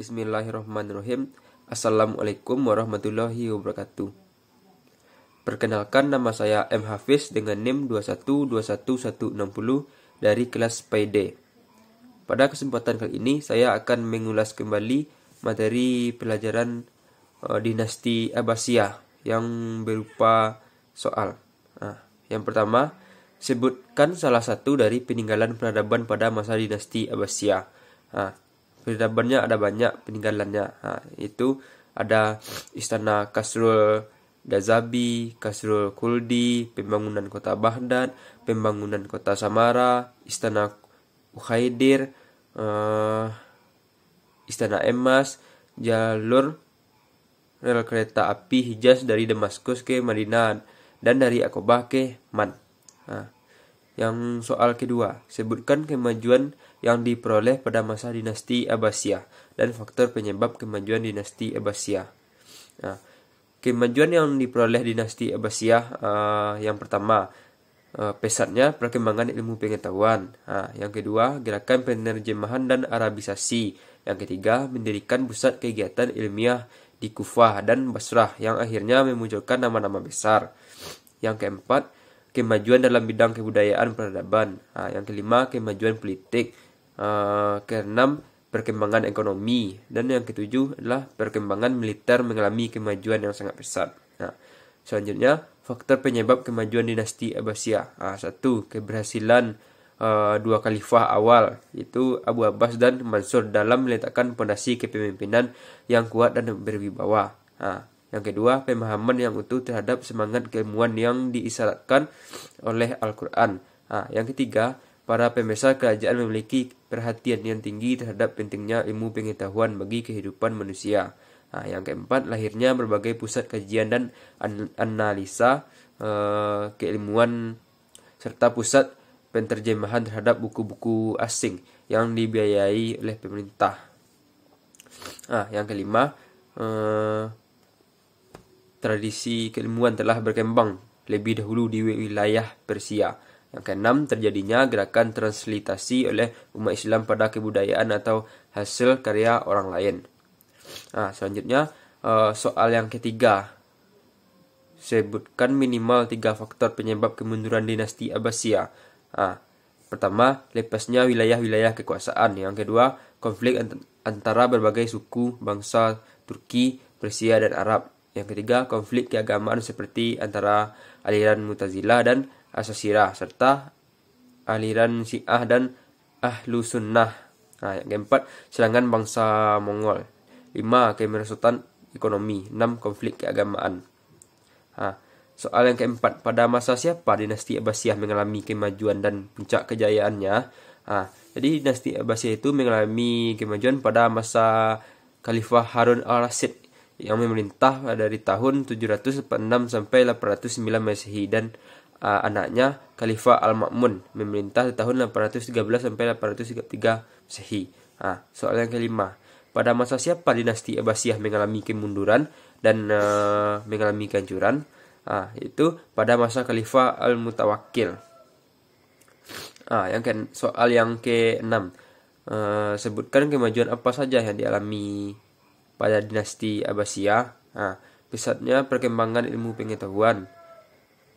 Bismillahirrahmanirrahim. Assalamualaikum warahmatullahi wabarakatuh. Perkenalkan, nama saya M. Hafiz dengan NIM 2121160 dari kelas PD. Pada kesempatan kali ini saya akan mengulas kembali materi pelajaran dinasti Abbasiyah yang berupa soal. Yang pertama, sebutkan salah satu dari peninggalan peradaban pada masa dinasti Abbasiyah. Peradabannya ada banyak peninggalannya. Itu ada Istana Kasrul Gazabi, Kasrul Kuldi, pembangunan kota Baghdad, pembangunan kota Samara, Istana Ukhaidir, Istana Emas, jalur rel kereta api Hijaz dari Damaskus ke Madinah dan dari Aqabah ke Man. Yang soal kedua, sebutkan kemajuan yang diperoleh pada masa dinasti Abbasiyah dan faktor penyebab kemajuan dinasti Abbasiyah. Kemajuan yang diperoleh dinasti Abbasiyah, yang pertama, pesatnya perkembangan ilmu pengetahuan. Yang kedua, gerakan penerjemahan dan Arabisasi. Yang ketiga, mendirikan pusat kegiatan ilmiah di Kufah dan Basrah yang akhirnya memunculkan nama-nama besar. Yang keempat, kemajuan dalam bidang kebudayaan peradaban. Yang kelima, kemajuan politik. Keenam, perkembangan ekonomi. Dan yang ketujuh adalah perkembangan militer mengalami kemajuan yang sangat pesat. Selanjutnya, faktor penyebab kemajuan dinasti Abbasiyah. Satu, keberhasilan dua khalifah awal, yaitu Abu Abbas dan Mansur, dalam meletakkan pondasi kepemimpinan yang kuat dan berwibawa. Yang kedua, pemahaman yang utuh terhadap semangat keilmuan yang diisyaratkan oleh Al-Quran. Yang ketiga, para pembesar kerajaan memiliki perhatian yang tinggi terhadap pentingnya ilmu pengetahuan bagi kehidupan manusia. Yang keempat, lahirnya berbagai pusat kajian dan analisa keilmuan serta pusat penterjemahan terhadap buku-buku asing yang dibiayai oleh pemerintah. Yang kelima, tradisi keilmuan telah berkembang lebih dahulu di wilayah Persia. Yang keenam, terjadinya gerakan transliterasi oleh umat Islam pada kebudayaan atau hasil karya orang lain. Selanjutnya, soal yang ketiga, sebutkan minimal 3 faktor penyebab kemunduran dinasti Abbasiyah. Pertama, lepasnya wilayah-wilayah kekuasaan. Yang kedua, konflik antara berbagai suku, bangsa Turki, Persia, dan Arab. Yang ketiga, konflik keagamaan seperti antara aliran Mu'tazilah dan Asy'ariyah serta aliran Syiah dan Ahlu Sunnah. Yang keempat, serangan bangsa Mongol. 5. Kemerosotan ekonomi. 6. Konflik keagamaan. Soal yang keempat, pada masa siapa dinasti Abbasiyah mengalami kemajuan dan puncak kejayaannya? Jadi dinasti Abbasiyah itu mengalami kemajuan pada masa Khalifah Harun al-Rasyid yang memerintah dari tahun 746 sampai 809 Masehi, dan anaknya Khalifah Al-Ma'mun memerintah dari tahun 813 sampai 833 Masehi. Soal yang kelima, pada masa siapa dinasti Abbasiyah mengalami kemunduran dan mengalami kehancuran? Itu pada masa Khalifah Al-Mutawakkil. Soal yang keenam, sebutkan kemajuan apa saja yang dialami pada dinasti Abbasiyah. Pesatnya perkembangan ilmu pengetahuan.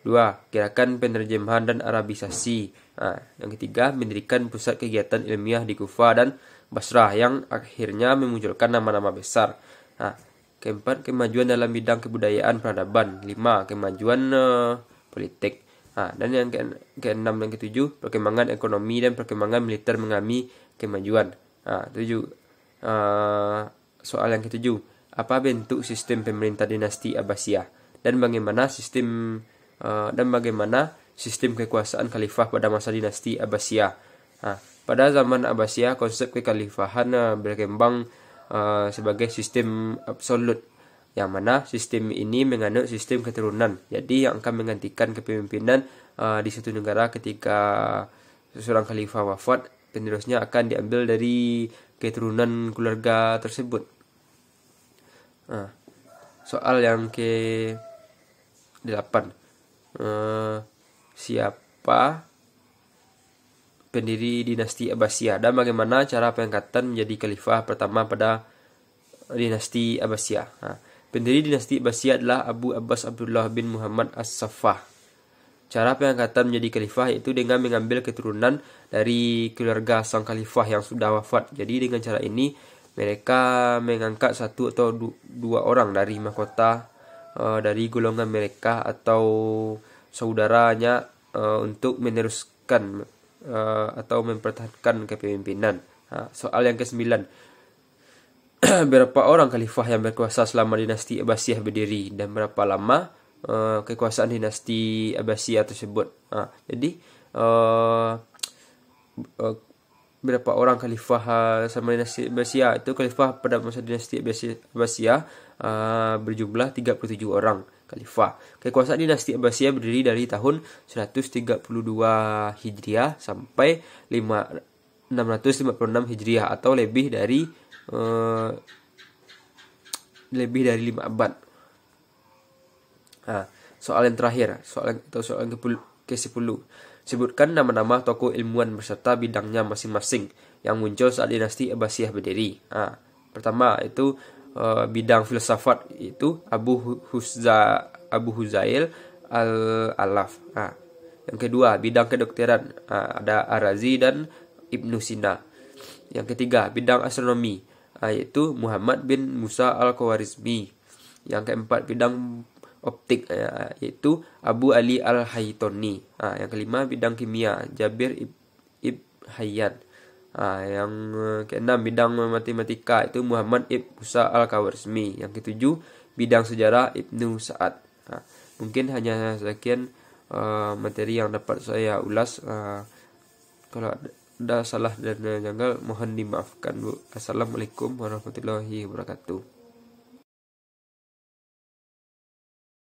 2. Gerakan penerjemahan dan Arabisasi. Yang ketiga, mendirikan pusat kegiatan ilmiah di Kufah dan Basrah yang akhirnya memunculkan nama-nama besar. Keempat, kemajuan dalam bidang kebudayaan peradaban. 5. Kemajuan politik. Dan yang keenam dan ketujuh, perkembangan ekonomi dan perkembangan militer mengalami kemajuan. 7. Soal yang ketujuh, apa bentuk sistem pemerintah dinasti Abbasiyah dan bagaimana sistem kekuasaan khalifah pada masa dinasti Abbasiyah? Pada zaman Abbasiyah, konsep kekhalifahan berkembang sebagai sistem absolut, yang mana sistem ini menganut sistem keturunan. Jadi yang akan menggantikan kepemimpinan di suatu negara ketika seorang khalifah wafat, penerusnya akan diambil dari keturunan keluarga tersebut. Soal yang ke-8, siapa pendiri dinasti Abbasiyah dan bagaimana cara pengangkatan menjadi khalifah pertama pada dinasti Abbasiyah. Pendiri dinasti Abbasiyah adalah Abu Abbas Abdullah bin Muhammad As-Saffah. Cara pengangkatan menjadi khalifah itu dengan mengambil keturunan dari keluarga sang khalifah yang sudah wafat. Jadi dengan cara ini mereka mengangkat satu atau dua orang dari mahkota dari golongan mereka atau saudaranya untuk meneruskan atau mempertahankan kepemimpinan. Soal yang ke-9. Berapa orang khalifah yang berkuasa selama dinasti Abbasiyah berdiri dan berapa lama kekuasaan dinasti Abbasiyah tersebut. Jadi berapa orang khalifah sama dinasti Abbasiyah itu, khalifah pada masa dinasti Abbasiyah berjumlah 37 orang khalifah. Kekuasaan dinasti Abbasiyah berdiri dari tahun 132 Hijriah sampai 656 Hijriah atau lebih dari 5 abad. Soal yang terakhir, soal yang ke-10. Sebutkan nama-nama tokoh ilmuwan beserta bidangnya masing-masing yang muncul saat dinasti Abbasiyah berdiri. Pertama itu bidang filsafat, itu Abu Huzail al-Alaf. Yang kedua bidang kedokteran, ada Ar-Razi dan Ibnu Sina. Yang ketiga bidang astronomi, yaitu Muhammad bin Musa al-Khwarizmi. Yang keempat bidang optik, yaitu Abu Ali al-Haytoni. Yang kelima bidang kimia, Jabir ibn Hayyan. Yang keenam bidang matematika, itu Muhammad ibn Musa al-Khwarizmi. Yang ketujuh bidang sejarah Ibnu Sa'ad. Mungkin hanya sekian materi yang dapat saya ulas. Kalau ada salah dan janggal mohon dimaafkan, Bu. Assalamualaikum warahmatullahi wabarakatuh.